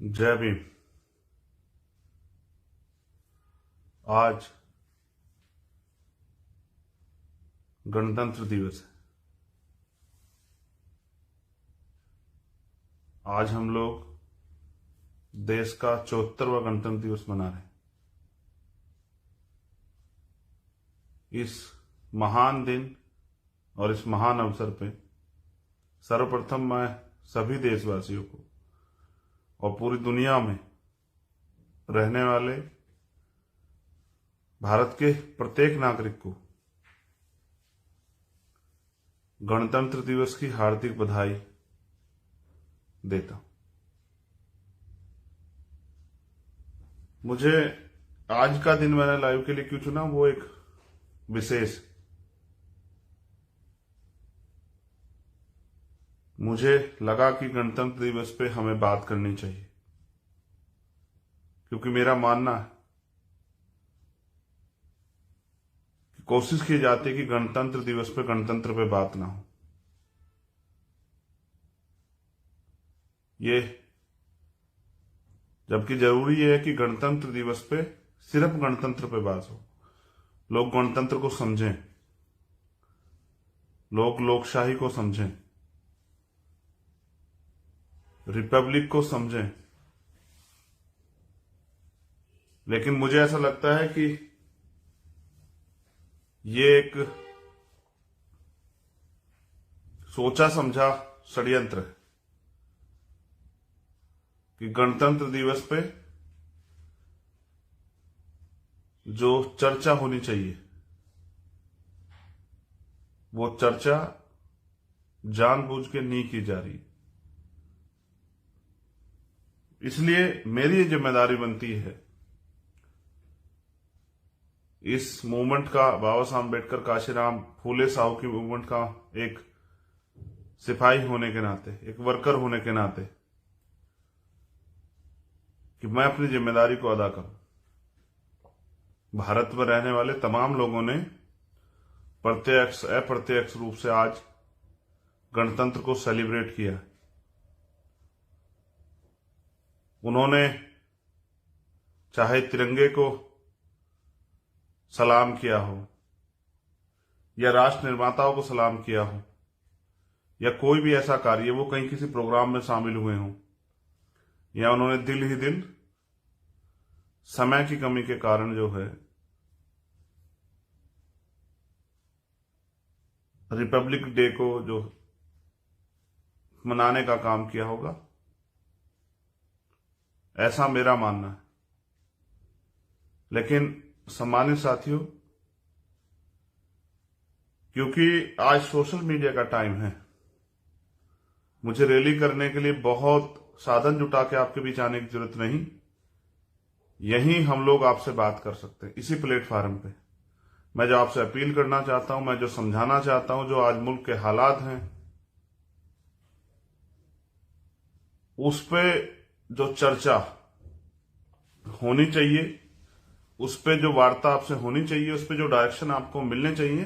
जय भीम। आज गणतंत्र दिवस है। आज हम लोग देश का 74वां गणतंत्र दिवस मना रहे हैं। इस महान दिन और इस महान अवसर पे सर्वप्रथम मैं सभी देशवासियों को और पूरी दुनिया में रहने वाले भारत के प्रत्येक नागरिक को गणतंत्र दिवस की हार्दिक बधाई देता हूं। मुझे आज का दिन मैंने लाइव के लिए क्यों चुना, वो एक विशेष, मुझे लगा कि गणतंत्र दिवस पे हमें बात करनी चाहिए, क्योंकि मेरा मानना है कि कोशिश की जाती है कि गणतंत्र दिवस पे गणतंत्र पे बात ना हो। ये जबकि जरूरी है कि गणतंत्र दिवस पे सिर्फ गणतंत्र पे बात हो, लोग गणतंत्र को समझें, लोग लोकशाही को समझें, रिपब्लिक को समझें। लेकिन मुझे ऐसा लगता है कि ये एक सोचा समझा षड्यंत्र है कि गणतंत्र दिवस पे जो चर्चा होनी चाहिए वो चर्चा जानबूझ के नहीं की जा रही। इसलिए मेरी जिम्मेदारी बनती है इस मूवमेंट का, बाबा साहब अम्बेडकर, काशीराम फूले साहू की मूवमेंट का एक सिपाही होने के नाते, एक वर्कर होने के नाते, कि मैं अपनी जिम्मेदारी को अदा करूं। भारत में रहने वाले तमाम लोगों ने प्रत्यक्ष अप्रत्यक्ष रूप से आज गणतंत्र को सेलिब्रेट किया। उन्होंने चाहे तिरंगे को सलाम किया हो, या राष्ट्र निर्माताओं को सलाम किया हो, या कोई भी ऐसा कार्य, वो कहीं किसी प्रोग्राम में शामिल हुए हों, या उन्होंने दिल ही दिल समय की कमी के कारण जो है रिपब्लिक डे को जो मनाने का काम किया होगा, ऐसा मेरा मानना है। लेकिन सम्मानित साथियों, क्योंकि आज सोशल मीडिया का टाइम है, मुझे रैली करने के लिए बहुत साधन जुटा के आपके बीच आने की जरूरत नहीं। यहीं हम लोग आपसे बात कर सकते हैं, इसी प्लेटफॉर्म पे। मैं जो आपसे अपील करना चाहता हूं, मैं जो समझाना चाहता हूं, जो आज मुल्क के हालात हैं, उस पे जो चर्चा होनी चाहिए, उस पे जो वार्ता आपसे होनी चाहिए, उस पे जो डायरेक्शन आपको मिलने चाहिए,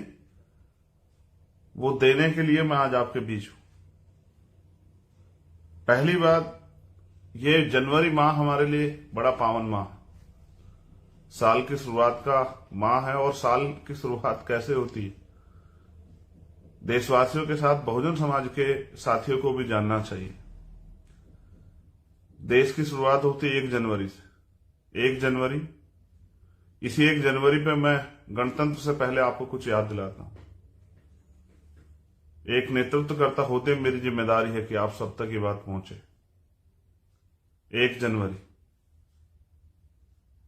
वो देने के लिए मैं आज आपके बीच हूं। पहली बात, ये जनवरी माह हमारे लिए बड़ा पावन माह है, साल की शुरुआत का माह है। और साल की शुरुआत कैसे होती है, देशवासियों के साथ बहुजन समाज के साथियों को भी जानना चाहिए। देश की शुरुआत होती है 1 जनवरी से। 1 जनवरी, इसी 1 जनवरी पे मैं गणतंत्र से पहले आपको कुछ याद दिलाता हूं। एक नेतृत्वकर्ता होते मेरी जिम्मेदारी है कि आप सब तक ये बात पहुंचे। 1 जनवरी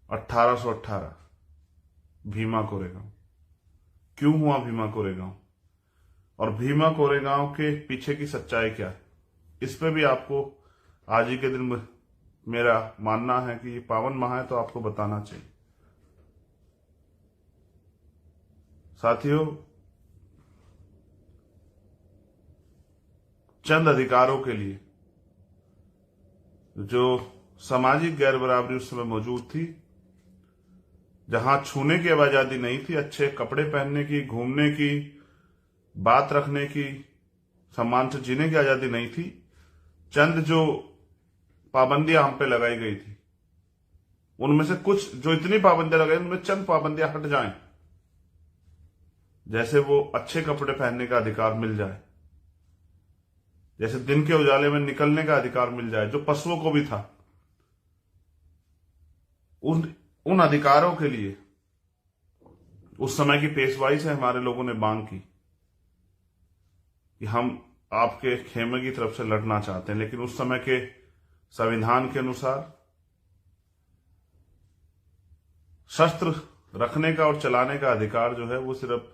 1818, भीमा कोरेगांव। क्यों हुआ भीमा कोरेगांव, और भीमा कोरेगांव के पीछे की सच्चाई क्या है, इस पे भी आपको आज ही के दिन मेरा मानना है कि ये पावन माह है, तो आपको बताना चाहिए। साथियों, चंद अधिकारों के लिए जो सामाजिक गैर बराबरी उस समय मौजूद थी, जहां छूने की आजादी नहीं थी, अच्छे कपड़े पहनने की, घूमने की, बात रखने की, सम्मान से जीने की आजादी नहीं थी, चंद जो पाबंदियां हम पे लगाई गई थी, उनमें से कुछ जो इतनी पाबंदियां लगाई उनमें चंद पाबंदियां हट जाएं, जैसे वो अच्छे कपड़े पहनने का अधिकार मिल जाए, जैसे दिन के उजाले में निकलने का अधिकार मिल जाए, जो पशुओं को भी था। उन अधिकारों के लिए उस समय की पेशवाई से हमारे लोगों ने मांग की कि हम आपके खेमे की तरफ से लड़ना चाहते हैं, लेकिन उस समय के संविधान के अनुसार शस्त्र रखने का और चलाने का अधिकार जो है वो सिर्फ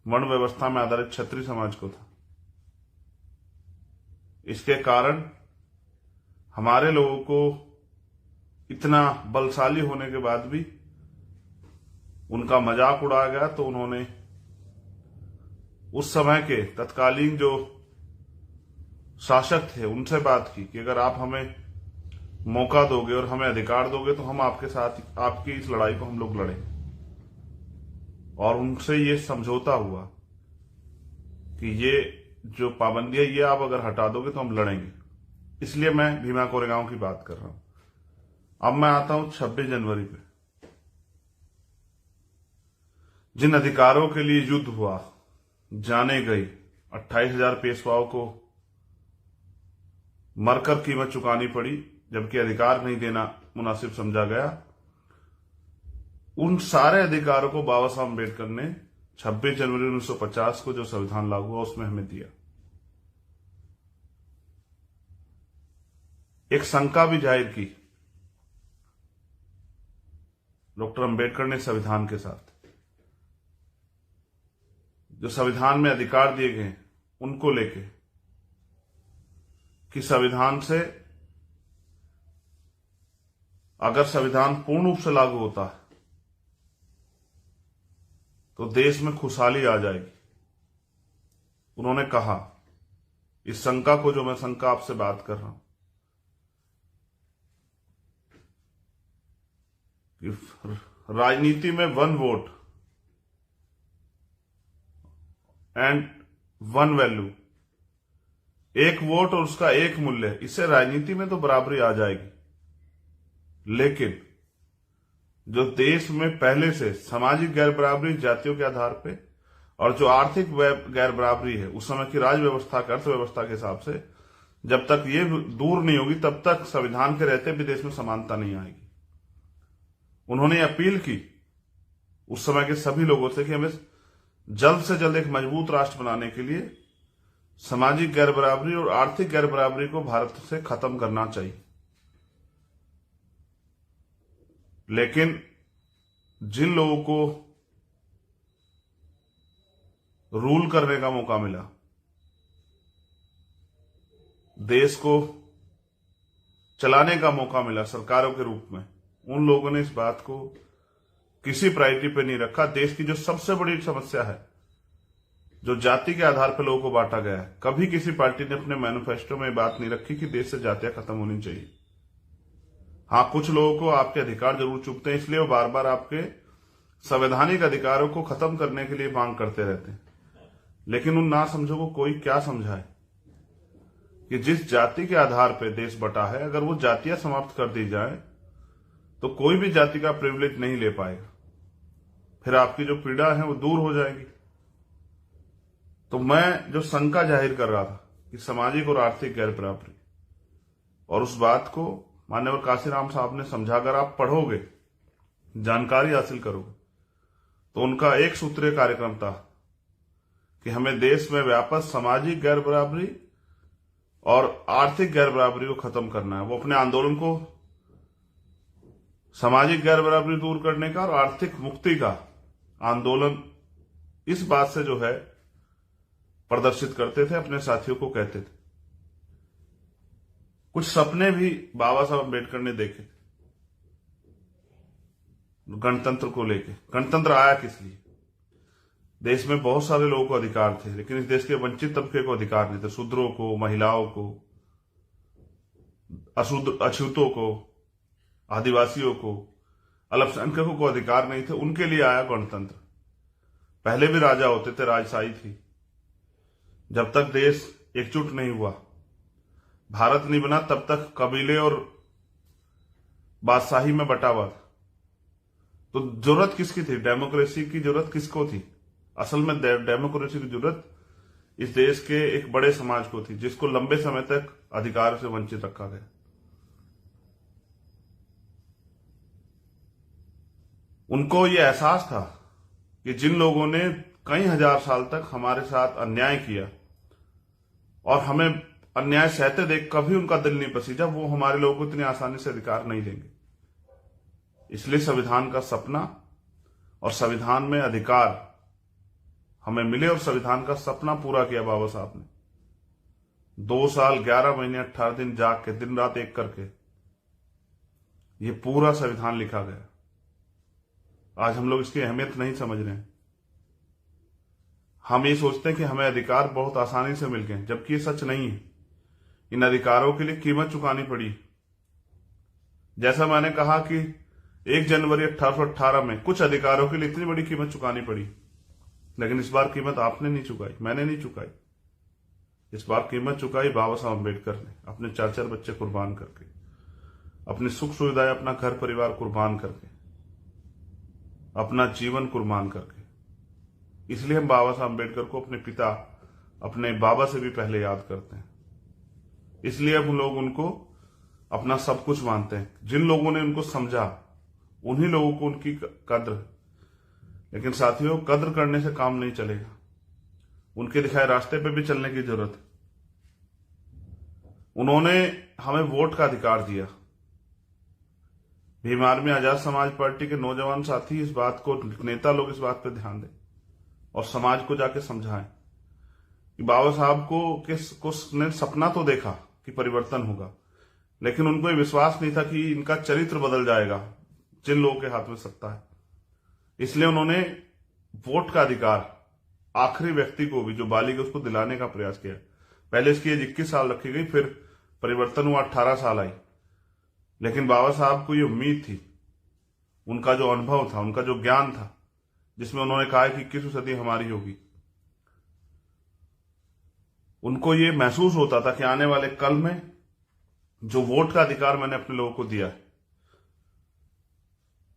वर्ण व्यवस्था में आधारित क्षत्रिय समाज को था। इसके कारण हमारे लोगों को इतना बलशाली होने के बाद भी उनका मजाक उड़ाया गया, तो उन्होंने उस समय के तत्कालीन जो शासक थे उनसे बात की कि अगर आप हमें मौका दोगे और हमें अधिकार दोगे तो हम आपके साथ आपकी इस लड़ाई को हम लोग लड़ें। और उनसे ये समझौता हुआ कि ये जो पाबंदी है ये आप अगर हटा दोगे तो हम लड़ेंगे। इसलिए मैं भीमा कोरेगांव की बात कर रहा हूं। अब मैं आता हूं 26 जनवरी पे। जिन अधिकारों के लिए युद्ध हुआ, जाने गई, 28,000 पेशवाओं को मरकर कीमत चुकानी पड़ी, जबकि अधिकार नहीं देना मुनासिब समझा गया, उन सारे अधिकारों को बाबा साहब अम्बेडकर ने 26 जनवरी 1950 को जो संविधान लागू हुआ उसमें हमें दिया। एक शंका भी जाहिर की डॉक्टर अम्बेडकर ने संविधान के साथ, जो संविधान में अधिकार दिए गए उनको लेके, कि संविधान से अगर संविधान पूर्ण रूप से लागू होता है तो देश में खुशहाली आ जाएगी। उन्होंने कहा, इस शंका को जो मैं शंका आपसे बात कर रहा हूं कि राजनीति में 1 वोट एंड 1 वैल्यू, 1 वोट और उसका 1 मूल्य, इससे राजनीति में तो बराबरी आ जाएगी। लेकिन जो देश में पहले से सामाजिक गैर बराबरी जातियों के आधार पे और जो आर्थिक गैर बराबरी है उस समय की राज व्यवस्था की अर्थव्यवस्था के हिसाब से, जब तक ये दूर नहीं होगी तब तक संविधान के रहते भी देश में समानता नहीं आएगी। उन्होंने अपील की उस समय के सभी लोगों से कि हमें जल्द से जल्द एक मजबूत राष्ट्र बनाने के लिए सामाजिक गैर बराबरी और आर्थिक गैर बराबरी को भारत से खत्म करना चाहिए। लेकिन जिन लोगों को रूल करने का मौका मिला, देश को चलाने का मौका मिला सरकारों के रूप में, उन लोगों ने इस बात को किसी प्रायोरिटी पे नहीं रखा। देश की जो सबसे बड़ी समस्या है, जो जाति के आधार पर लोगों को बांटा गया है, कभी किसी पार्टी ने अपने मैनिफेस्टो में बात नहीं रखी कि देश से जातियां खत्म होनी चाहिए। हाँ, कुछ लोगों को आपके अधिकार जरूर चुभते हैं, इसलिए वो बार बार आपके संवैधानिक अधिकारों को खत्म करने के लिए मांग करते रहते हैं। लेकिन उन ना समझो को कोई क्या समझाए कि जिस जाति के आधार पर देश बटा है, अगर वो जातियां समाप्त कर दी जाए तो कोई भी जाति का प्रिविलेज नहीं ले पाएगा, फिर आपकी जो पीड़ा है वो दूर हो जाएगी। तो मैं जो शंका जाहिर कर रहा था कि सामाजिक और आर्थिक गैर बराबरी, और उस बात को मान्यवर काशीराम साहब ने समझा। अगर आप पढ़ोगे, जानकारी हासिल करोगे, तो उनका एक सूत्रीय कार्यक्रम था कि हमें देश में व्यापक सामाजिक गैर बराबरी और आर्थिक गैर बराबरी को खत्म करना है। वो अपने आंदोलन को सामाजिक गैर बराबरी दूर करने का और आर्थिक मुक्ति का आंदोलन इस बात से जो है प्रदर्शित करते थे, अपने साथियों को कहते थे। कुछ सपने भी बाबा साहब अम्बेडकर ने देखे गणतंत्र को लेके। गणतंत्र आया किस लिए? देश में बहुत सारे लोगों को अधिकार थे, लेकिन इस देश के वंचित तबके को अधिकार नहीं थे। शूद्रों को, महिलाओं को, अछूतों को, आदिवासियों को, अल्पसंख्यकों को अधिकार नहीं थे। उनके लिए आया गणतंत्र। पहले भी राजा होते थे, राजशाही थी। जब तक देश एकजुट नहीं हुआ, भारत नहीं बना तब तक कबीले और बादशाही में बटा हुआ था। तो जरूरत किसकी थी? डेमोक्रेसी की जरूरत किसको थी? असल में डेमोक्रेसी की जरूरत इस देश के एक बड़े समाज को थी, जिसको लंबे समय तक अधिकार से वंचित रखा गया। उनको ये एहसास था कि जिन लोगों ने कई हजार साल तक हमारे साथ अन्याय किया और हमें अन्याय सहते देख कभी उनका दिल नहीं पसीजा, वो हमारे लोगों को इतनी आसानी से अधिकार नहीं देंगे। इसलिए संविधान का सपना और संविधान में अधिकार हमें मिले, और संविधान का सपना पूरा किया बाबा साहब ने। 2 साल 11 महीने 18 दिन जाग के, दिन रात एक करके ये पूरा संविधान लिखा गया। आज हम लोग इसकी अहमियत नहीं समझ रहे हैं। हम ये सोचते हैं कि हमें अधिकार बहुत आसानी से मिल गए, जबकि ये सच नहीं है। इन अधिकारों के लिए कीमत चुकानी पड़ी। जैसा मैंने कहा कि 1 जनवरी 1818 में कुछ अधिकारों के लिए इतनी बड़ी कीमत चुकानी पड़ी, लेकिन इस बार कीमत आपने नहीं चुकाई, मैंने नहीं चुकाई। इस बार कीमत चुकाई बाबा साहब अम्बेडकर ने, अपने 4 बच्चे कुर्बान करके, अपनी सुख सुविधाएं, अपना घर परिवार कुर्बान करके, अपना जीवन कुर्बान करके। इसलिए हम बाबा साहब अम्बेडकर को अपने पिता, अपने बाबा से भी पहले याद करते हैं। इसलिए अब हम लोग उनको अपना सब कुछ मानते हैं। जिन लोगों ने उनको समझा, उन्हीं लोगों को उनकी कद्र। लेकिन साथियों, कद्र करने से काम नहीं चलेगा, उनके दिखाए रास्ते पे भी चलने की जरूरत है। उन्होंने हमें वोट का अधिकार दिया। भीम आर्मी आजाद समाज पार्टी के नौजवान साथी इस बात को, नेता लोग इस बात पर ध्यान दें और समाज को जाके समझाएं कि बाबा साहब को ने सपना तो देखा कि परिवर्तन होगा, लेकिन उनको ये विश्वास नहीं था कि इनका चरित्र बदल जाएगा जिन लोगों के हाथ में सत्ता है। इसलिए उन्होंने वोट का अधिकार आखिरी व्यक्ति को भी, जो बालिग है, उसको दिलाने का प्रयास किया। पहले इसकी एज 21 साल रखी गई, फिर परिवर्तन हुआ, 18 साल आई। लेकिन बाबा साहब को ये उम्मीद थी, उनका जो अनुभव था, उनका जो ज्ञान था, जिसमें उन्होंने कहा कि 21वीं सदी हमारी होगी, उनको ये महसूस होता था कि आने वाले कल में जो वोट का अधिकार मैंने अपने लोगों को दिया है,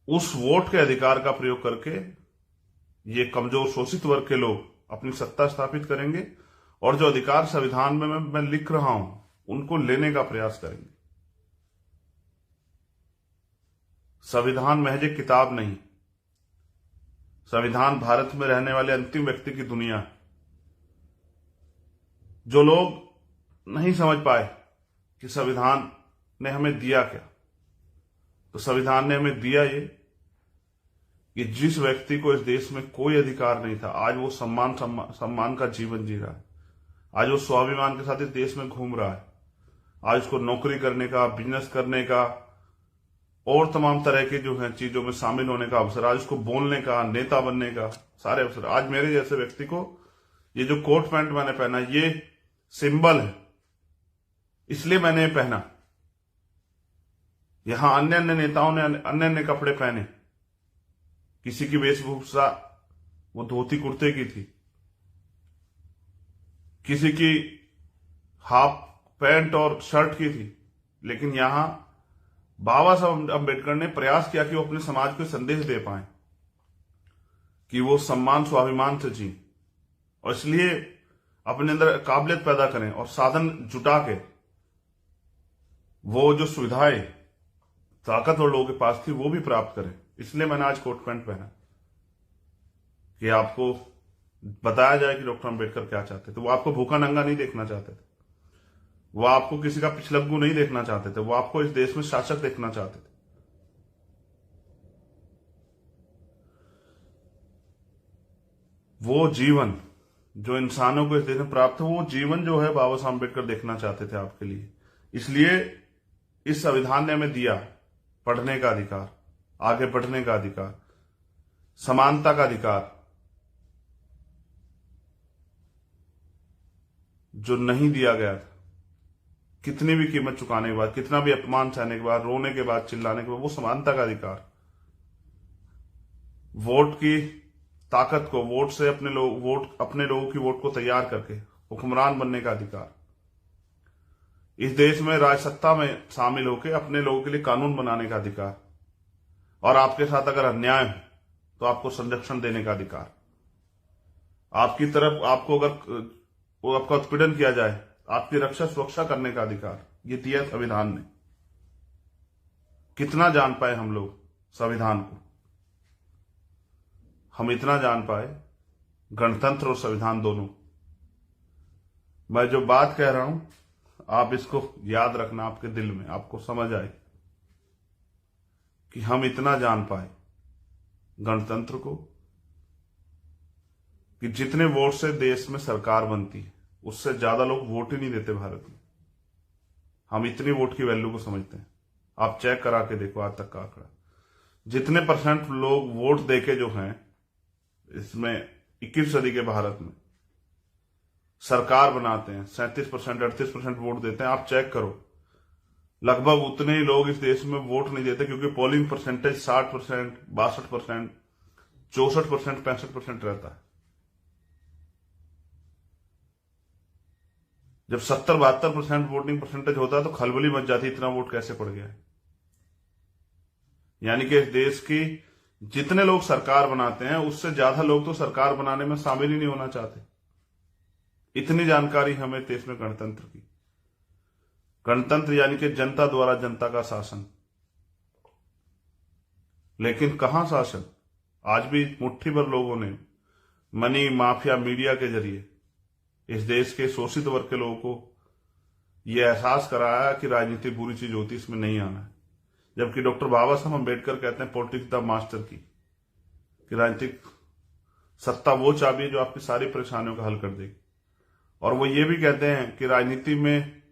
उस वोट के अधिकार का प्रयोग करके ये कमजोर शोषित वर्ग के लोग अपनी सत्ता स्थापित करेंगे और जो अधिकार संविधान में मैं लिख रहा हूं, उनको लेने का प्रयास करेंगे। संविधान महज एक किताब नहीं, संविधान भारत में रहने वाले अंतिम व्यक्ति की दुनिया है। जो लोग नहीं समझ पाए कि संविधान ने हमें दिया क्या, तो संविधान ने हमें दिया ये कि जिस व्यक्ति को इस देश में कोई अधिकार नहीं था, आज वो सम्मान का जीवन जी रहा है। आज वो स्वाभिमान के साथ इस देश में घूम रहा है। आज उसको नौकरी करने का, बिजनेस करने का और तमाम तरह के जो है चीजों में शामिल होने का अवसर, आज उसको बोलने का, नेता बनने का सारे अवसर। आज मेरे जैसे व्यक्ति को ये जो कोट पैंट मैंने पहना, ये सिंबल है, इसलिए मैंने ये पहना। यहां अन्य अन्य नेताओं ने अन्य अन्य कपड़े पहने, किसी की वेशभूषा वो धोती कुर्ते की थी, किसी की हाफ पैंट और शर्ट की थी, लेकिन यहां बाबा साहब अम्बेडकर ने प्रयास किया कि वो अपने समाज को संदेश दे पाए कि वो सम्मान स्वाभिमान से जी, और इसलिए अपने अंदर काबिलियत पैदा करें और साधन जुटा के वो जो सुविधाएं ताकतवर लोगों के पास थी वो भी प्राप्त करें। इसलिए मैंने आज कोट पैंट पहना कि आपको बताया जाए कि डॉक्टर अम्बेडकर क्या चाहते थे। वो आपको भूखा नंगा नहीं देखना चाहते थे, वो आपको किसी का पिछलग्गू नहीं देखना चाहते थे, वो आपको इस देश में शासक देखना चाहते थे। वो जीवन जो इंसानों को इस देश में प्राप्त है, वो जीवन जो है बाबा साहब अम्बेडकर देखना चाहते थे आपके लिए। इसलिए इस संविधान ने हमें दिया पढ़ने का अधिकार, आगे बढ़ने का अधिकार, समानता का अधिकार, जो नहीं दिया गया था। कितनी भी कीमत चुकाने के बाद, कितना भी अपमान सहने के बाद, रोने के बाद, चिल्लाने के बाद, वो समानता का अधिकार, वोट की ताकत को, वोट से अपने लोगों की वोट को तैयार करके हुक्मरान बनने का अधिकार, इस देश में राजसत्ता में शामिल होकर अपने लोगों के लिए कानून बनाने का अधिकार, और आपके साथ अगर अन्याय हो तो आपको संरक्षण देने का अधिकार, आपकी तरफ आपको अगर वो आपका उत्पीड़न किया जाए आपकी रक्षा सुरक्षा करने का अधिकार, ये दिया संविधान ने। कितना जान पाए हम लोग संविधान को? हम इतना जान पाए गणतंत्र और संविधान दोनों। मैं जो बात कह रहा हूं आप इसको याद रखना, आपके दिल में आपको समझ आए कि हम इतना जान पाए गणतंत्र को कि जितने वोट से देश में सरकार बनती है उससे ज्यादा लोग वोट ही नहीं देते भारत में। हम इतनी वोट की वैल्यू को समझते हैं। आप चेक करा के देखो आज तक का आंकड़ा, जितने परसेंट लोग वोट देके जो हैं इसमें 21वीं सदी के भारत में सरकार बनाते हैं, 37% 38% वोट देते हैं। आप चेक करो, लगभग उतने ही लोग इस देश में वोट नहीं देते क्योंकि पोलिंग परसेंटेज 60%, 62%, 64%, 65% रहता है। जब 70-72% वोटिंग परसेंटेज होता है तो खलबली मच जाती, इतना वोट कैसे पड़ गया है। यानी कि देश की जितने लोग सरकार बनाते हैं उससे ज्यादा लोग तो सरकार बनाने में शामिल ही नहीं होना चाहते। इतनी जानकारी हमें देश में गणतंत्र की। गणतंत्र यानी कि जनता द्वारा जनता का शासन। लेकिन कहां शासन? आज भी मुट्ठी भर लोगों ने मनी माफिया मीडिया के जरिए इस देश के शोषित वर्ग के लोगों को यह एहसास कराया कि राजनीति बुरी चीज होती, इसमें नहीं आना है। जबकि डॉक्टर बाबा साहब अम्बेडकर कहते हैं पॉलिटिक्स द मास्टर की, कि राजनीतिक सत्ता वो चाबी है जो आपकी सारी परेशानियों का हल कर देगी। और वो ये भी कहते हैं कि राजनीति में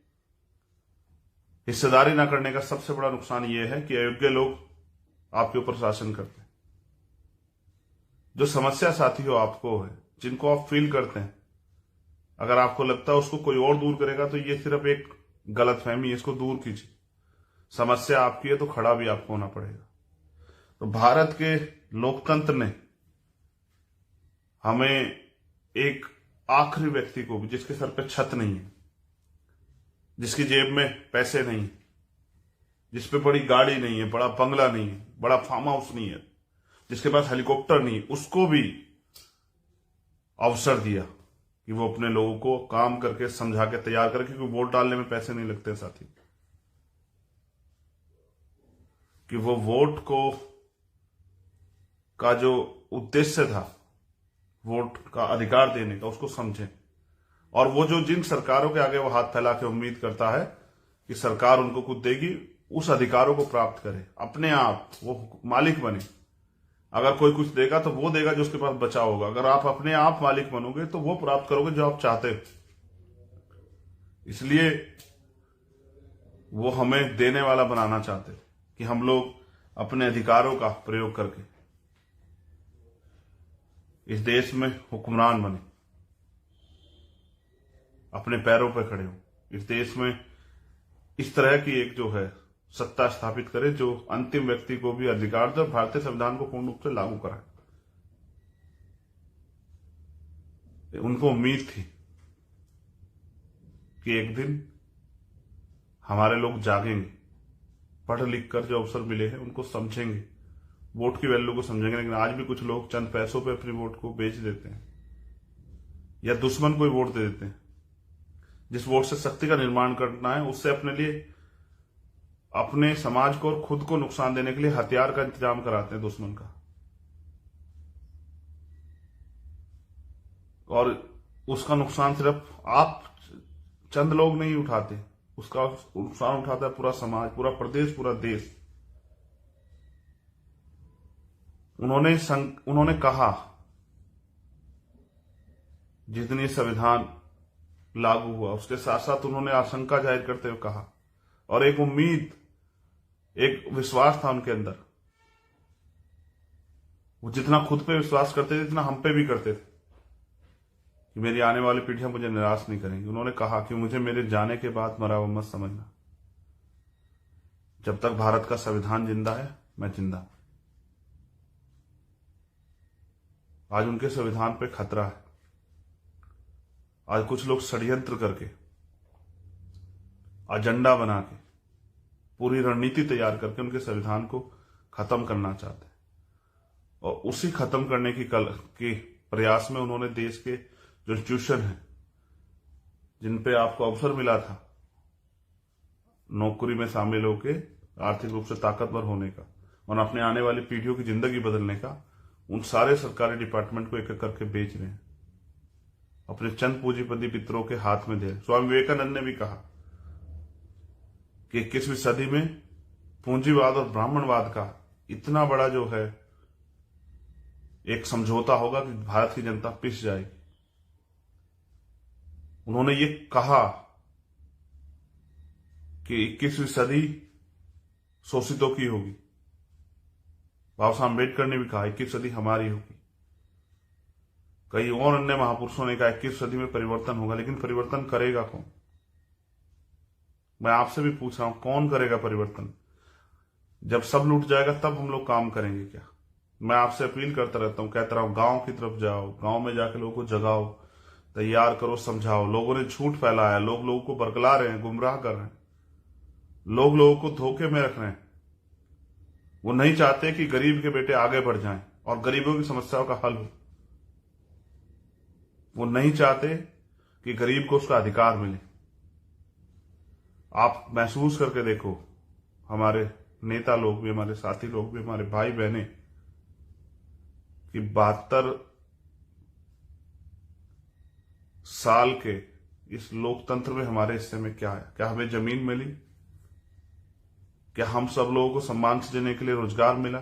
हिस्सेदारी न करने का सबसे बड़ा नुकसान ये है कि अयोग्य लोग आपके ऊपर शासन करते हैं। जो समस्या साथी हो आपको है, जिनको आप फील करते हैं, अगर आपको लगता है उसको कोई और दूर करेगा तो ये सिर्फ एक गलतफहमी है, इसको दूर कीजिए। समस्या आपकी है तो खड़ा भी आपको होना पड़ेगा। तो भारत के लोकतंत्र ने हमें एक आखिरी व्यक्ति को भी, जिसके सर पे छत नहीं है, जिसकी जेब में पैसे नहीं, जिसपे बड़ी गाड़ी नहीं है, बड़ा बंगला नहीं है, बड़ा फार्म हाउस नहीं है, जिसके पास हेलीकॉप्टर नहीं है, उसको भी अवसर दिया कि वो अपने लोगों को काम करके समझा के तैयार करे, क्योंकि वोट डालने में पैसे नहीं लगते साथी, कि वो वोट को का जो उद्देश्य था वोट का अधिकार देने का उसको समझे। और वो जो जिन सरकारों के आगे वो हाथ फैला के उम्मीद करता है कि सरकार उनको कुछ देगी, उस अधिकारों को प्राप्त करे, अपने आप वो मालिक बने। अगर कोई कुछ देगा तो वो देगा जो उसके पास बचा होगा। अगर आप अपने आप मालिक बनोगे तो वो प्राप्त करोगे जो आप चाहते हो। इसलिए वो हमें देने वाला बनाना चाहते कि हम लोग अपने अधिकारों का प्रयोग करके इस देश में हुक्मरान बने, अपने पैरों पर खड़े हो, इस देश में इस तरह की एक जो है सत्ता स्थापित करे जो अंतिम व्यक्ति को भी अधिकार दे और भारतीय संविधान को पूर्ण रूप से लागू कराए। उनको उम्मीद थी कि एक दिन हमारे लोग जागेंगे, पढ़ लिख कर जो अवसर मिले हैं उनको समझेंगे, वोट की वैल्यू को समझेंगे। लेकिन आज भी कुछ लोग चंद पैसों पे अपनी वोट को बेच देते हैं या दुश्मन को ही वोट दे देते हैं। जिस वोट से शक्ति का निर्माण करना है उससे अपने लिए, अपने समाज को और खुद को नुकसान देने के लिए हथियार का इंतजाम कराते हैं दुश्मन का। और उसका नुकसान सिर्फ आप चंद लोग नहीं उठाते, उसका नुकसान उठाता है पूरा समाज, पूरा प्रदेश, पूरा देश। उन्होंने कहा जिस दिन ये संविधान लागू हुआ उसके साथ साथ उन्होंने आशंका जाहिर करते हुए कहा, और एक उम्मीद, एक विश्वास था उनके अंदर। वो जितना खुद पे विश्वास करते थे इतना हम पे भी करते थे कि मेरी आने वाली पीढ़ियां मुझे निराश नहीं करेंगी। उन्होंने कहा कि मुझे मेरे जाने के बाद मरा हुआ मत समझना, जब तक भारत का संविधान जिंदा है मैं जिंदा। आज उनके संविधान पे खतरा है। आज कुछ लोग षड्यंत्र करके एजेंडा बना के, पूरी रणनीति तैयार करके उनके संविधान को खत्म करना चाहते हैं। और उसी खत्म करने की प्रयास में उन्होंने देश के जो इंस्टीट्यूशन है, जिन पे आपको अवसर मिला था नौकरी में शामिल होके आर्थिक रूप से ताकतवर होने का और अपने आने वाली पीढ़ियों की जिंदगी बदलने का, उन सारे सरकारी डिपार्टमेंट को एक एक करके बेच रहे हैं, अपने चंद पूंजीपति पितरों के हाथ में दे रहे। स्वामी विवेकानंद ने भी कहा कि 21वीं सदी में पूंजीवाद और ब्राह्मणवाद का इतना बड़ा जो है एक समझौता होगा कि भारत की जनता पिस जाएगी। उन्होंने ये कहा कि 21वीं सदी शोषितों की होगी। बाबा साहब अम्बेडकर ने भी कहा 21वीं सदी हमारी होगी। कई और अन्य महापुरुषों ने कहा 21वीं सदी में परिवर्तन होगा, लेकिन परिवर्तन करेगा कौन? मैं आपसे भी पूछ रहा हूं, कौन करेगा परिवर्तन? जब सब लूट जाएगा तब हम लोग काम करेंगे क्या? मैं आपसे अपील करता रहता हूं, कहता रहा हूं, गांव की तरफ जाओ, गांव में जाकर लोगों को जगाओ, तैयार करो, समझाओ। लोगों ने झूठ फैलाया, लोग लोगों को बरगला रहे हैं, गुमराह कर रहे हैं, लोग लोगों को धोखे में रख रहे हैं। वो नहीं चाहते कि गरीब के बेटे आगे बढ़ जाएं और गरीबों की समस्याओं का हल हो। वो नहीं चाहते कि गरीब को उसका अधिकार मिले। आप महसूस करके देखो, हमारे नेता लोग भी, हमारे साथी लोग भी, हमारे भाई बहने, कि 72 साल के इस लोकतंत्र में हमारे हिस्से में क्या है? क्या हमें जमीन मिली? क्या हम सब लोगों को सम्मान से जीने के लिए रोजगार मिला?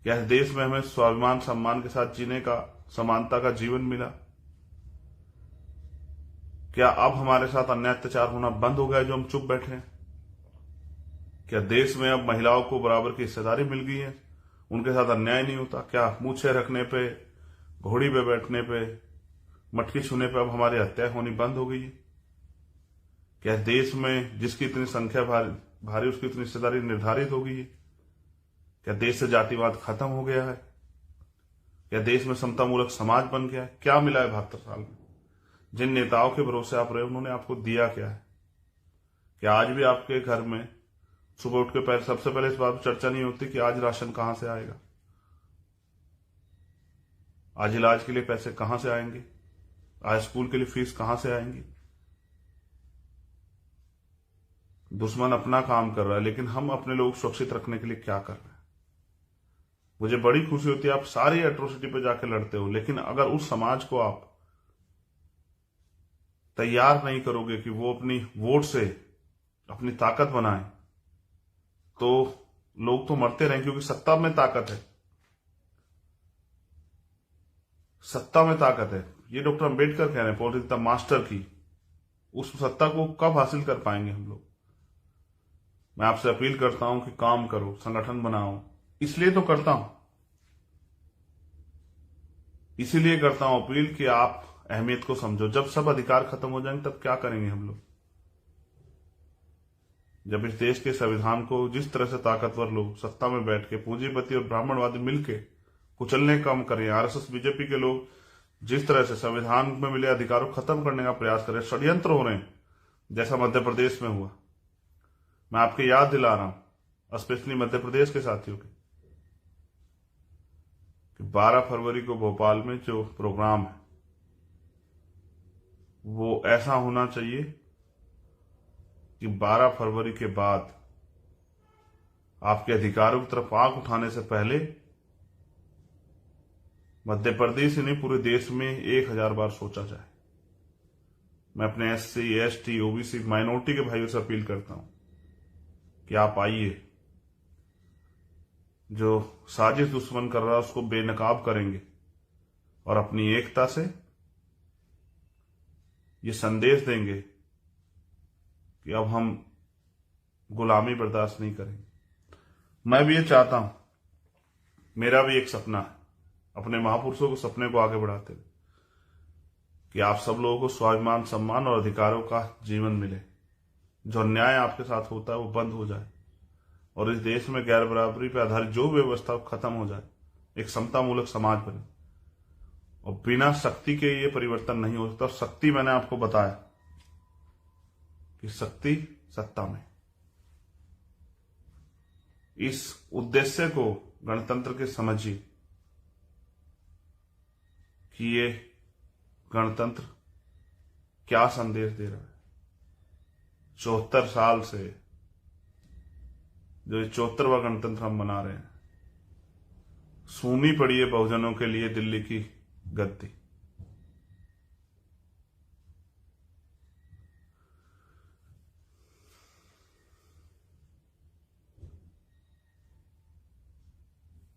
क्या इस देश में हमें स्वाभिमान सम्मान के साथ जीने का, समानता का जीवन मिला? क्या अब हमारे साथ अन्याय अत्याचार होना बंद हो गया जो हम चुप बैठे हैं? क्या देश में अब महिलाओं को बराबर की हिस्सेदारी मिल गई है, उनके साथ अन्याय नहीं होता? क्या मूछे रखने पे, घोड़ी पे बैठने पे, मटकी छूने पे अब हमारी हत्या होनी बंद हो गई है? क्या देश में जिसकी इतनी संख्या भारी उसकी इतनी हिस्सेदारी निर्धारित हो गई है? क्या देश से जातिवाद खत्म हो गया है? क्या देश में समतामूलक समाज बन गया है? क्या मिला है 72 साल में? जिन नेताओं के भरोसे आप रहे, उन्होंने आपको दिया क्या है? क्या आज भी आपके घर में सुबह उठ के सबसे पहले इस बात पर चर्चा नहीं होती कि आज राशन कहां से आएगा, आज इलाज के लिए पैसे कहां से आएंगे, आज स्कूल के लिए फीस कहां से आएंगी? दुश्मन अपना काम कर रहा है, लेकिन हम अपने लोग सुरक्षित रखने के लिए क्या कर रहे हैं? मुझे बड़ी खुशी होती है, आप सारी एट्रोसिटी पे जाके लड़ते हो, लेकिन अगर उस समाज को आप तैयार नहीं करोगे कि वो अपनी वोट से अपनी ताकत बनाए, तो लोग तो मरते रहेंगे, क्योंकि सत्ता में ताकत है, सत्ता में ताकत है। ये डॉक्टर अंबेडकर कह रहे हैं, पॉलिटिक्स द मास्टर की। उस सत्ता को कब हासिल कर पाएंगे हम लोग? मैं आपसे अपील करता हूं कि काम करो, संगठन बनाओ। इसलिए तो करता हूं, इसीलिए करता हूं अपील कि आप अहमियत को समझो। जब सब अधिकार खत्म हो जाएंगे तब क्या करेंगे हम लोग? जब इस देश के संविधान को जिस तरह से ताकतवर लोग सत्ता में बैठ के पूंजीपति और ब्राह्मणवादी मिलके कुचलने का काम करें, आरएसएस बीजेपी के लोग जिस तरह से संविधान में मिले अधिकारों खत्म करने का प्रयास करें, षड्यंत्र हो रहे हैं, जैसा मध्य प्रदेश में हुआ। मैं आपके याद दिला रहा हूं, स्पेशली मध्य प्रदेश के साथियों के, कि 12 फरवरी को भोपाल में जो प्रोग्राम है वो ऐसा होना चाहिए कि 12 फरवरी के बाद आपके अधिकारों की तरफ आंख उठाने से पहले मध्य प्रदेश ही नहीं, पूरे देश में 1000 बार सोचा जाए। मैं अपने एससी, एसटी, ओबीसी, माइनॉरिटी के भाइयों से अपील करता हूं कि आप आइए। जो साजिश दुश्मन कर रहा है उसको बेनकाब करेंगे और अपनी एकता से ये संदेश देंगे कि अब हम गुलामी बर्दाश्त नहीं करेंगे। मैं भी ये चाहता हूं, मेरा भी एक सपना है, अपने महापुरुषों के सपने को आगे बढ़ाते हुए, कि आप सब लोगों को स्वाभिमान, सम्मान और अधिकारों का जीवन मिले। जो अन्याय आपके साथ होता है वो बंद हो जाए और इस देश में गैर बराबरी पर आधारित जो व्यवस्था खत्म हो जाए, एक समतामूलक समाज बने। और बिना शक्ति के ये परिवर्तन नहीं हो सकता। शक्ति मैंने आपको बताया कि शक्ति सत्ता में। इस उद्देश्य को गणतंत्र के समझिए कि ये गणतंत्र क्या संदेश दे रहा है। 74 साल से जो 74वां गणतंत्र हम मना रहे हैं, सूनी पड़ी है बहुजनों के लिए दिल्ली की गद्दी।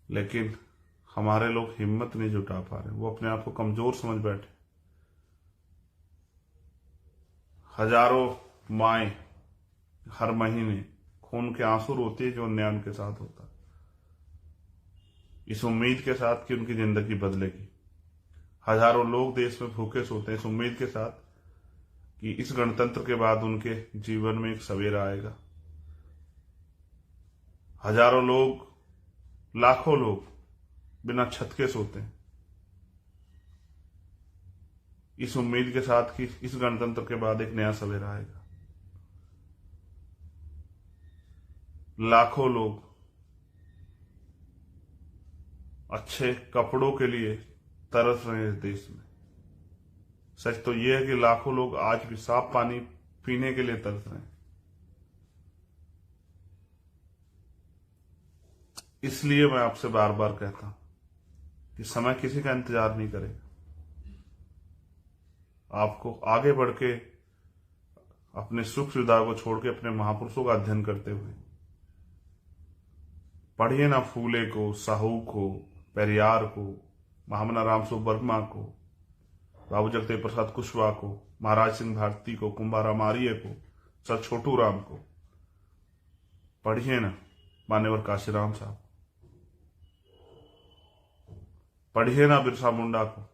लेकिन हमारे लोग हिम्मत नहीं जुटा पा रहे, वो अपने आप को कमजोर समझ बैठे। हजारों माएं हर महीने खून के आंसू रोती है जो अन्याय उनके साथ होता है, इस उम्मीद के साथ कि उनकी जिंदगी बदलेगी। हजारों लोग देश में भूखे सोते हैं इस उम्मीद के साथ कि इस गणतंत्र के बाद उनके जीवन में एक सवेरा आएगा। हजारों लोग, लाखों लोग बिना छत के सोते हैं इस उम्मीद के साथ कि इस गणतंत्र के बाद एक नया सवेरा आएगा। लाखों लोग अच्छे कपड़ों के लिए तरस रहे हैं इस देश में। सच तो यह है कि लाखों लोग आज भी साफ पानी पीने के लिए तरस रहे हैं। इसलिए मैं आपसे बार बार कहता हूं कि समय किसी का इंतजार नहीं करेगा। आपको आगे बढ़ के अपने सुख सुविधा को छोड़ के अपने महापुरुषों का अध्ययन करते हुए पढ़िए ना फूले को, साहू को, पेरियार को, महामना रामस्वरूप वर्मा को, बाबू जगदेव प्रसाद कुशवाहा को, महाराज सिंह भारती को, कुंभाराम आर्य को, सर छोटू राम को। पढ़िए ना मान्यवर काशीराम साहब, पढ़िए ना बिरसा मुंडा को,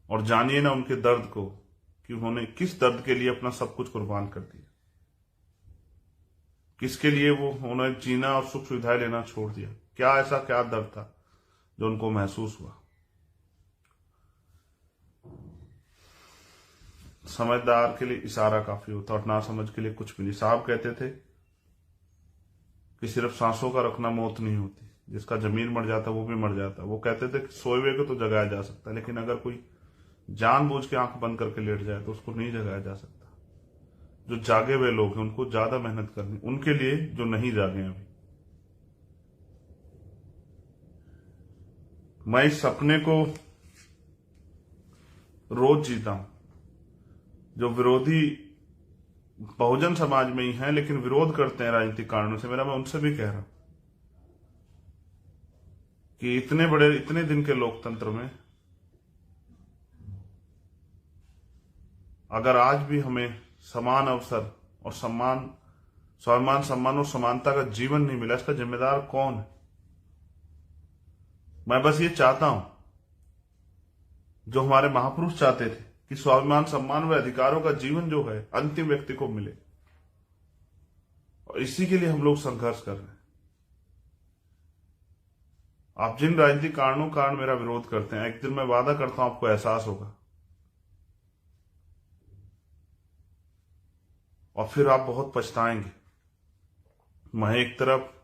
और जानिए ना उनके दर्द को कि उन्होंने किस दर्द के लिए अपना सब कुछ कुर्बान कर दिया, किसके लिए वो उन्होंने जीना और सुख सुविधाएं लेना छोड़ दिया। क्या ऐसा क्या दर्द था जो उनको महसूस हुआ। समझदार के लिए इशारा काफी होता और ना समझ के लिए कुछ भी नहीं। साहब कहते थे कि सिर्फ सांसों का रखना मौत नहीं होती, जिसका जमीर मर जाता वो भी मर जाता। वो कहते थे कि सोए हुए को तो जगाया जा सकता है, लेकिन अगर कोई जानबूझ के आंख बंद करके लेट जाए तो उसको नहीं जगाया जा सकता। जो जागे हुए लोग हैं उनको ज्यादा मेहनत करनी, उनके लिए जो नहीं जागे अभी। मैं इस सपने को रोज जीता हूं। जो विरोधी बहुजन समाज में ही हैं लेकिन विरोध करते हैं राजनीतिक कारणों से, मैं उनसे भी कह रहा हूं कि इतने दिन के लोकतंत्र में अगर आज भी हमें समान अवसर और स्वाभिमान, सम्मान और समानता का जीवन नहीं मिला, इसका जिम्मेदार कौन है। मैं बस ये चाहता हूं जो हमारे महापुरुष चाहते थे कि स्वाभिमान, सम्मान व अधिकारों का जीवन जो है अंतिम व्यक्ति को मिले, और इसी के लिए हम लोग संघर्ष कर रहे हैं। आप जिन राजनीतिक कारण मेरा विरोध करते हैं, एक दिन मैं वादा करता हूं आपको एहसास होगा और फिर आप बहुत पछताएंगे। मैं एक तरफ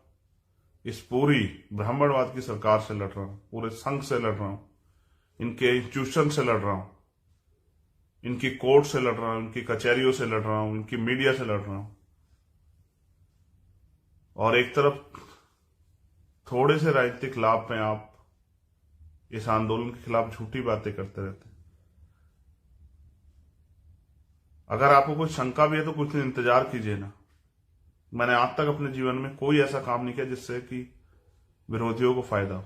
इस पूरी ब्राह्मणवाद की सरकार से लड़ रहा हूं, पूरे संघ से लड़ रहा हूं, इनके इंस्टीट्यूशन से लड़ रहा हूं, इनकी कोर्ट से लड़ रहा हूं, इनकी कचहरियों से लड़ रहा हूं, इनकी मीडिया से लड़ रहा हूं, और एक तरफ थोड़े से राजनीतिक लाभ में आप इस आंदोलन के खिलाफ झूठी बातें करते रहते हैं। अगर आपको कोई शंका भी है तो कुछ दिन इंतजार कीजिए ना। मैंने आज तक अपने जीवन में कोई ऐसा काम नहीं किया जिससे कि विरोधियों को फायदा हो।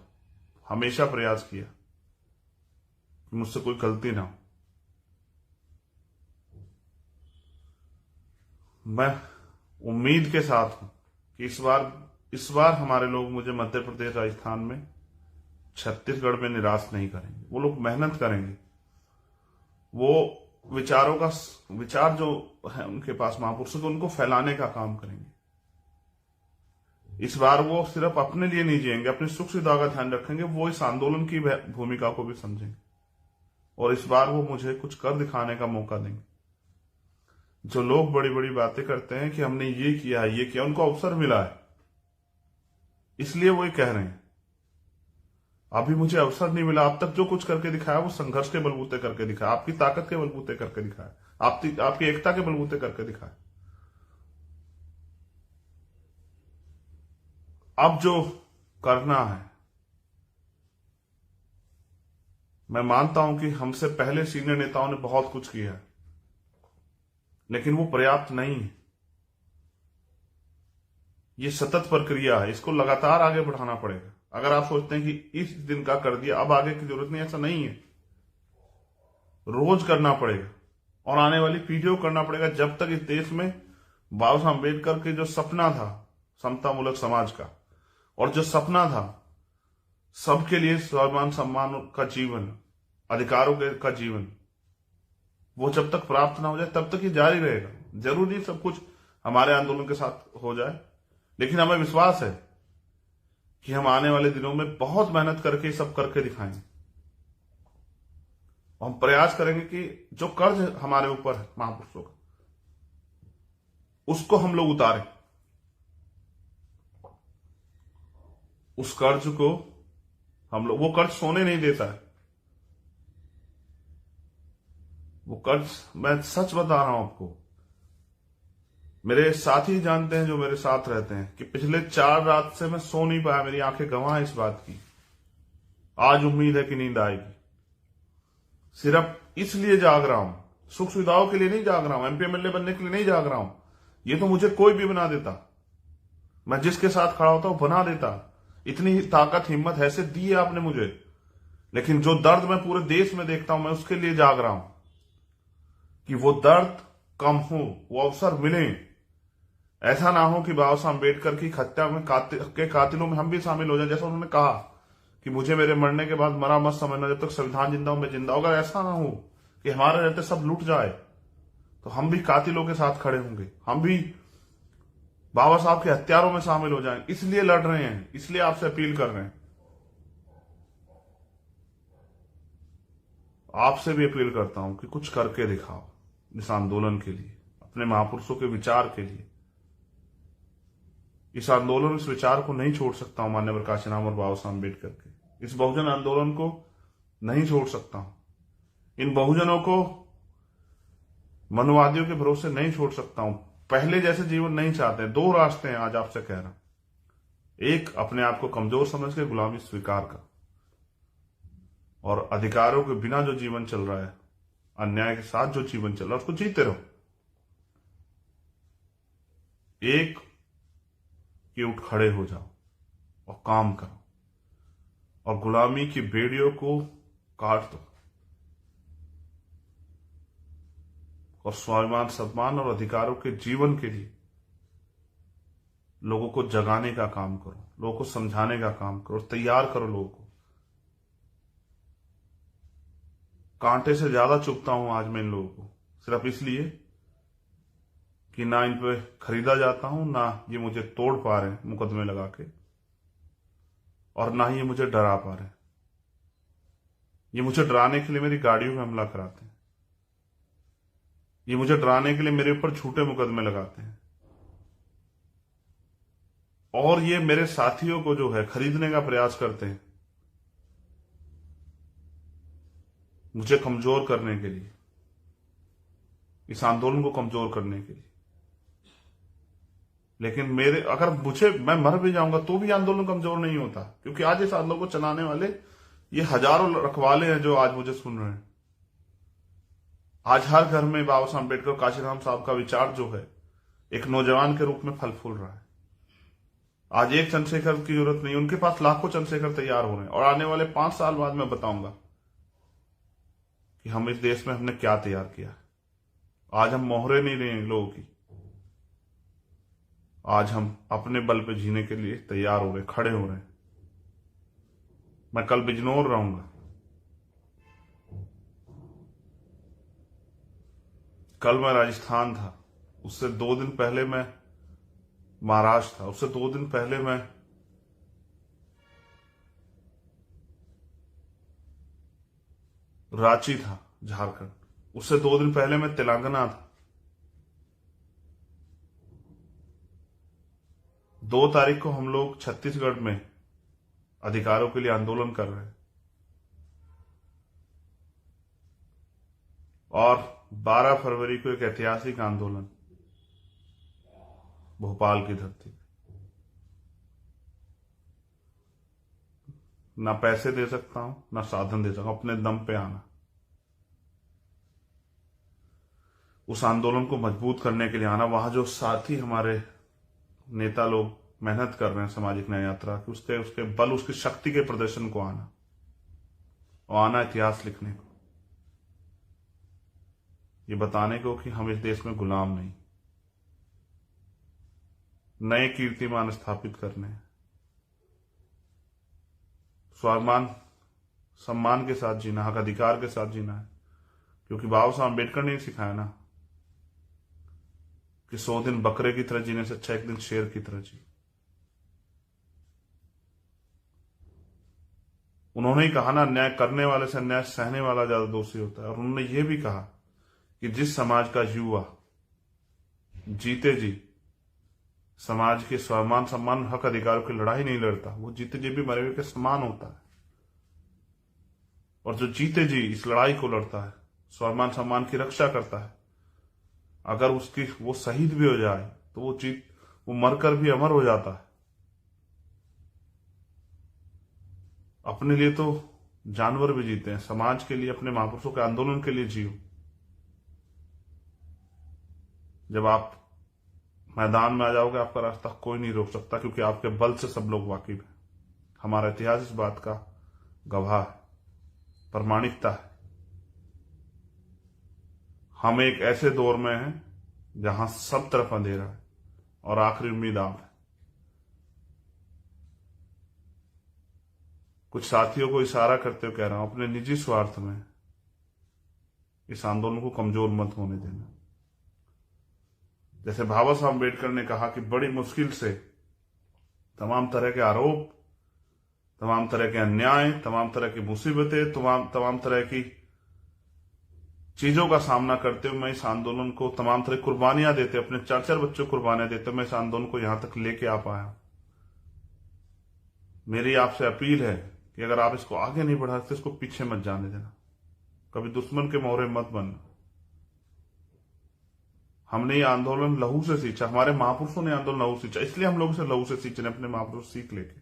हमेशा प्रयास किया कि मुझसे कोई गलती ना हो। मैं उम्मीद के साथ हूं कि इस बार हमारे लोग मुझे मध्य प्रदेश, राजस्थान में, छत्तीसगढ़ में निराश नहीं करेंगे। वो लोग मेहनत करेंगे। वो विचार जो है उनके पास महापुरुषों को, उनको फैलाने का काम करेंगे। इस बार वो सिर्फ अपने लिए नहीं जिएंगे, अपनी सुख सुविधा का ध्यान रखेंगे। वो इस आंदोलन की भूमिका को भी समझेंगे और इस बार वो मुझे कुछ कर दिखाने का मौका देंगे। जो लोग बड़ी बड़ी बातें करते हैं कि हमने ये किया ये किया, उनको अवसर मिला है इसलिए वो ये कह रहे हैं। अभी मुझे अवसर नहीं मिला। अब तक जो कुछ करके दिखाया वो संघर्ष के बलबूते करके दिखाया, आपकी ताकत के बलबूते करके दिखाया, आपकी एकता के बलबूते करके दिखाया। अब जो करना है, मैं मानता हूं कि हमसे पहले सीनियर नेताओं ने बहुत कुछ किया है, लेकिन वो पर्याप्त नहीं है। ये सतत प्रक्रिया है, इसको लगातार आगे बढ़ाना पड़ेगा। अगर आप सोचते हैं कि इस दिन का कर दिया अब आगे की जरूरत नहीं, ऐसा नहीं है। रोज करना पड़ेगा और आने वाली पीढ़ियों को करना पड़ेगा, जब तक इस देश में बाबा साहब अम्बेडकर के जो सपना था समतामूलक समाज का, और जो सपना था सबके लिए स्वाभिमान सम्मान का जीवन, अधिकारों का जीवन, वो जब तक प्राप्त ना हो जाए तब तक ये जारी रहेगा। जरूरी नहीं सब कुछ हमारे आंदोलन के साथ हो जाए, लेकिन हमें विश्वास है कि हम आने वाले दिनों में बहुत मेहनत करके सब करके दिखाएंगे। हम प्रयास करेंगे कि जो कर्ज हमारे ऊपर है महापुरुषों का, उसको हम लोग उतारें। उस कर्ज को हम लोग, वो कर्ज सोने नहीं देता है। वो कर्ज, मैं सच बता रहा हूं आपको, मेरे साथी जानते हैं जो मेरे साथ रहते हैं, कि पिछले 4 रात से मैं सो नहीं पाया। मेरी आंखें गवाह हैं इस बात की। आज उम्मीद है कि नींद आएगी। सिर्फ इसलिए जाग रहा हूं, सुख सुविधाओं के लिए नहीं जाग रहा हूं, एमपी एमएलए बनने के लिए नहीं जाग रहा हूं। ये तो मुझे कोई भी बना देता, मैं जिसके साथ खड़ा होता हूं बना देता। इतनी ताकत हिम्मत हैसियत दी है आपने मुझे। लेकिन जो दर्द मैं पूरे देश में देखता हूं, मैं उसके लिए जाग रहा हूं कि वो दर्द कम हो, वो अवसर मिले। ऐसा ना हो कि बाबा साहब अम्बेडकर की हत्या में कातिलों में हम भी शामिल हो जाए। जैसा उन्होंने कहा कि मुझे मेरे मरने के बाद मरा मत समझना, जब तक संविधान जिंदा हो मैं जिंदा हूं। अगर ऐसा ना हो कि हमारे रहते सब लूट जाए, तो हम भी कातिलों के साथ खड़े होंगे, हम भी बाबा साहब के हत्यारों में शामिल हो जाएं। इसलिए लड़ रहे हैं, इसलिए आपसे अपील कर रहे हैं। आपसे भी अपील करता हूं कि कुछ करके दिखाओ इस आंदोलन के लिए, अपने महापुरुषों के विचार के लिए। इस आंदोलन, इस विचार को नहीं छोड़ सकता हूं माननीय प्रकाश राम और बाबा साहब अम्बेडकर के। इस बहुजन आंदोलन को नहीं छोड़ सकता हूं। इन बहुजनों को मनुवादियों के भरोसे नहीं छोड़ सकता हूं। पहले जैसे जीवन नहीं चाहते। 2 रास्ते हैं आज आपसे कह रहा हूं। एक, अपने आप को कमजोर समझ के गुलामी स्वीकार कर, और अधिकारों के बिना जो जीवन चल रहा है, अन्याय के साथ जो जीवन चल रहा है, उसको जीते रहो। एक कि उठ खड़े हो जाओ और काम करो और गुलामी की बेड़ियों को काट दो और स्वाभिमान सम्मान और अधिकारों के जीवन के लिए लोगों को जगाने का काम करो, लोगों को समझाने का काम करो, तैयार करो लोगों को। कांटे से ज्यादा चुभता हूं आज मैं इन लोगों को, सिर्फ इसलिए कि ना इन पे खरीदा जाता हूं, ना ये मुझे तोड़ पा रहे हैं मुकदमे लगा के, और ना ही ये मुझे डरा पा रहे हैं। ये मुझे डराने के लिए मेरी गाड़ियों में हमला कराते हैं, ये मुझे डराने के लिए मेरे ऊपर झूठे मुकदमे लगाते हैं, और ये मेरे साथियों को जो है खरीदने का प्रयास करते हैं, मुझे कमजोर करने के लिए, इस आंदोलन को कमजोर करने के लिए। लेकिन अगर मैं मर भी जाऊंगा तो भी आंदोलन कमजोर नहीं होता, क्योंकि आज इस आंदोलन को चलाने वाले ये हजारों रखवाले हैं जो आज मुझे सुन रहे हैं। आज हर घर में बाबा साहब अम्बेडकर, काशीराम साहब का विचार जो है एक नौजवान के रूप में फल फूल रहा है। आज एक चंद्रशेखर की जरूरत नहीं, उनके पास लाखों चंद्रशेखर तैयार हो रहे हैं। और आने वाले 5 साल बाद मैं बताऊंगा कि हम इस देश में हमने क्या तैयार किया। आज हम मोहरे नहीं रहे लोगों की, आज हम अपने बल पे जीने के लिए तैयार हो रहे, खड़े हो रहे हैं। मैं कल बिजनौर रहूंगा, कल मैं राजस्थान था, उससे 2 दिन पहले मैं महाराष्ट्र था, उससे 2 दिन पहले मैं रांची था झारखंड, उससे 2 दिन पहले मैं तेलंगाना था। 2 तारीख को हम लोग छत्तीसगढ़ में अधिकारों के लिए आंदोलन कर रहे हैं और 12 फरवरी को एक ऐतिहासिक आंदोलन भोपाल की धरती पे। ना पैसे दे सकता हूं, ना साधन दे सकता हूं, अपने दम पे आना। उस आंदोलन को मजबूत करने के लिए आना। वहां जो साथी हमारे नेता लोग मेहनत कर रहे हैं सामाजिक न्याय यात्रा की, उसके बल, उसकी शक्ति के प्रदर्शन को आना और आना इतिहास लिखने को, ये बताने को कि हम इस देश में गुलाम नहीं, नए कीर्तिमान स्थापित करने हैं, स्वाभिमान सम्मान के साथ जीना, हक अधिकार के साथ जीना है। क्योंकि बाबा साहब अम्बेडकर ने सिखाया ना कि 100 दिन बकरे की तरह जीने से अच्छा एक दिन शेर की तरह जी। उन्होंने ही कहा ना, अन्याय करने वाले से अन्याय सहने वाला ज्यादा दोषी होता है। और उन्होंने ये भी कहा कि जिस समाज का युवा जीते जी समाज के स्वाभिमान सम्मान हक अधिकारों की लड़ाई नहीं लड़ता, वो जीते जी भी मरे हुए के समान होता है। और जो जीते जी इस लड़ाई को लड़ता है, स्वाभिमान सम्मान की रक्षा करता है, अगर उसकी वो शहीद भी हो जाए तो वो मरकर भी अमर हो जाता है। अपने लिए तो जानवर भी जीते हैं, समाज के लिए, अपने महापुरुषों के आंदोलन के लिए जियो। जब आप मैदान में आ जाओगे, आपका रास्ता कोई नहीं रोक सकता, क्योंकि आपके बल से सब लोग वाकिफ हैं। हमारा इतिहास इस बात का गवाह है, प्रमाणिकता है। हम एक ऐसे दौर में हैं जहां सब तरफ अंधेरा है और आखिरी उम्मीद आप है। कुछ साथियों को इशारा करते हुए कह रहा हूं, अपने निजी स्वार्थ में इस आंदोलन को कमजोर मत होने देना। जैसे बाबा साहब अम्बेडकर ने कहा कि बड़ी मुश्किल से तमाम तरह के आरोप, तमाम तरह के अन्याय, तमाम तरह की मुसीबतें, तमाम तरह की चीजों का सामना करते हुए मैं इस आंदोलन को, तमाम तरह कुर्बानियां देते, अपने 4 बच्चों को कुर्बानियां देते, मैं इस आंदोलन को यहां तक लेके आ पाया। मेरी आपसे अपील है कि अगर आप इसको आगे नहीं बढ़ा सकते, इसको पीछे मत जाने देना, कभी दुश्मन के मोहरे मत बनना। हमने ये आंदोलन लहू से सींचा, हमारे महापुरुषों ने आंदोलन लहू सींचा, इसलिए हम लोग इसे लहू से सींचे, अपने महापुरुष सीख लेके।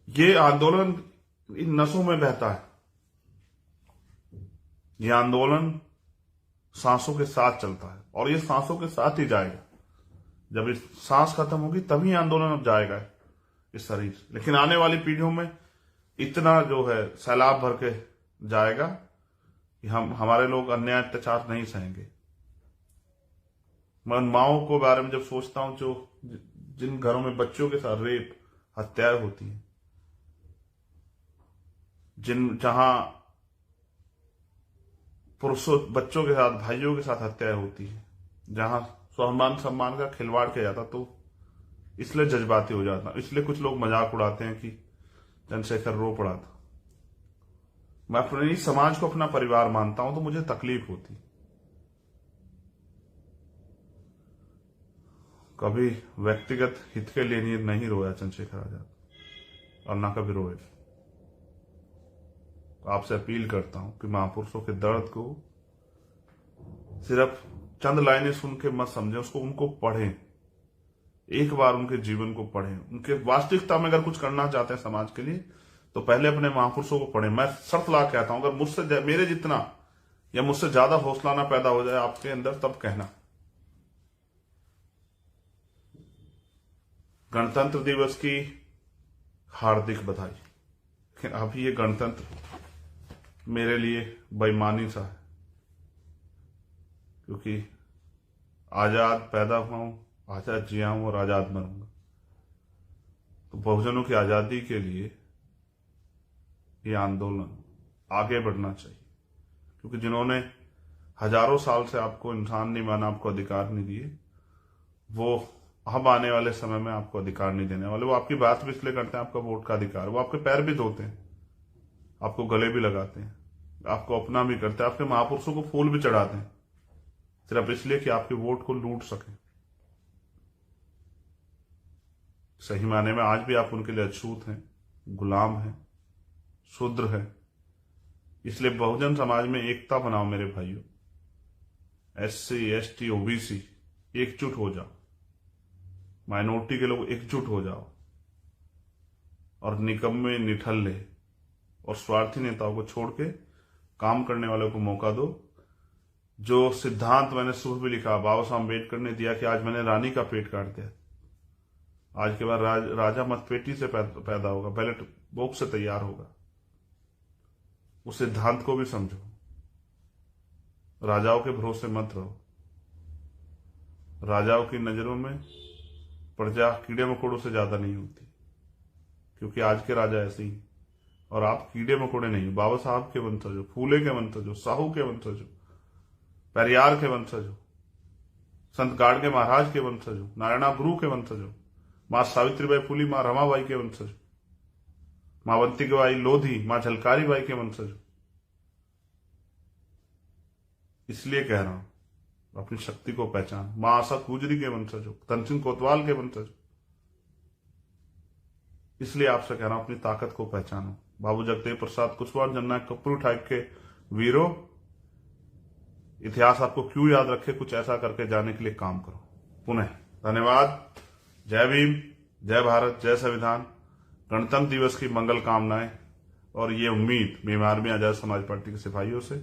ये आंदोलन इन नसों में बहता है, ये आंदोलन सांसों के साथ चलता है और ये सांसों के साथ ही जाएगा। जब इस सांस खत्म होगी तभी आंदोलन अब जाएगा इस शरीर से। लेकिन आने वाली पीढ़ियों में इतना जो है सैलाब भर के जाएगा कि हमारे लोग अन्याय अत्याचार नहीं सहेंगे। मैं उन माओं को बारे में जब सोचता हूं जो जिन घरों में बच्चों के साथ रेप हत्याएं होती हैं, जहां पुरुषों बच्चों के साथ, भाइयों के साथ हत्याएं होती है, जहां स्वाभिमान सम्मान का खिलवाड़ किया जाता, तो इसलिए जज्बाती हो जाता। इसलिए कुछ लोग मजाक उड़ाते हैं कि चंद्रशेखर रो पड़ा था। मैं अपने समाज को अपना परिवार मानता हूं तो मुझे तकलीफ होती। कभी व्यक्तिगत हित के लिए नहीं रोया चंद्रशेखर आजाद और ना कभी रोए। आपसे अपील करता हूं कि महापुरुषों के दर्द को सिर्फ चंद लाइनें सुन के मत समझें, उनको पढ़ें, एक बार उनके जीवन को पढ़ें। उनके वास्तविकता में अगर कुछ करना चाहते हैं समाज के लिए तो पहले अपने महापुरुषों को पढ़ें। मैं शर्त ला कहता हूं, अगर मुझसे मेरे जितना या मुझसे ज्यादा हौसला ना पैदा हो जाए आपके अंदर, तब कहना। गणतंत्र दिवस की हार्दिक बधाई। लेकिन अभी ये गणतंत्र मेरे लिए बेईमानी सा है, क्योंकि आजाद पैदा हुआ हूं, आजाद जिया हूं और आजाद बनूंगा। तो बहुजनों की आजादी के लिए ये आंदोलन आगे बढ़ना चाहिए, क्योंकि जिन्होंने हजारों साल से आपको इंसान नहीं माना, आपको अधिकार नहीं दिए, वो अब आने वाले समय में आपको अधिकार नहीं देने वाले। वो आपकी बात भी इसलिए करते हैं, आपका वोट का अधिकार, वो आपके पैर भी धोते हैं, आपको गले भी लगाते हैं, आपको अपना भी करते हैं, आपके महापुरुषों को फूल भी चढ़ाते हैं, सिर्फ इसलिए कि आपके वोट को लूट सके। सही माने में आज भी आप उनके लिए अछूत हैं, गुलाम हैं, शूद्र हैं। इसलिए बहुजन समाज में एकता बनाओ मेरे भाइयों। SC ST OBC एकजुट हो जाओ, माइनॉरिटी के लोग एकजुट हो जाओ और निकम्मे, निठल्ले और स्वार्थी नेताओं को छोड़ के काम करने वालों को मौका दो। जो सिद्धांत मैंने सुबह भी लिखा, बाबा साहब अम्बेडकर ने दिया कि आज मैंने रानी का पेट काट दिया, आज के बाद राजा मतपेटी से पैदा होगा, बैलेट बॉक्स से तैयार होगा। उस सिद्धांत को भी समझो। राजाओं के भरोसे मत रहो। राजाओं की नजरों में प्रजा कीड़े मकोड़ों से ज्यादा नहीं होती, क्योंकि आज के राजा ऐसे ही। और आप कीड़े मकोड़े नहीं, बाबा साहब के वंशज हो, फूले के वंशज हो, साहू के वंशज हो, पेरियार के वंशज हो, संत गाड़गे महाराज के वंशज हो, नारायणा गुरु के वंशज हो, मां सावित्रीबाई फुली, मां रमाबाई के वंशज हो, मां अवंतिबाई लोधी, मां झलकारी बाई के वंशज हो। इसलिए कह रहा हूं, अपनी शक्ति को पहचान। मां आशा गुजरी के वंशज हो, धन सिंह कोतवाल के वंशज हो। इसलिए आपसे कह रहा हूं, अपनी ताकत को पहचानो। बाबू जगदेव प्रसाद कुशवाहा, जननायक कपूर टाइप के वीरों, इतिहास आपको क्यों याद रखे, कुछ ऐसा करके जाने के लिए काम करो। पुनः धन्यवाद। जय भीम, जय भारत, जय संविधान। गणतंत्र दिवस की मंगल कामनाएं और ये उम्मीद भीम आर्मी आजाद समाज पार्टी के सिपाहियों से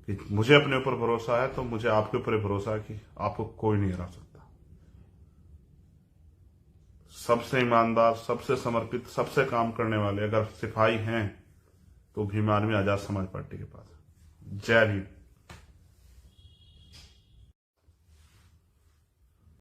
कि मुझे अपने ऊपर भरोसा है तो मुझे आपके ऊपर भरोसा है कि आपको कोई नहीं हरा सकता। सबसे ईमानदार, सबसे समर्पित, सबसे काम करने वाले अगर सिपाही हैं तो भीम आर्मी आजाद समाज पार्टी के पास। जय भीम।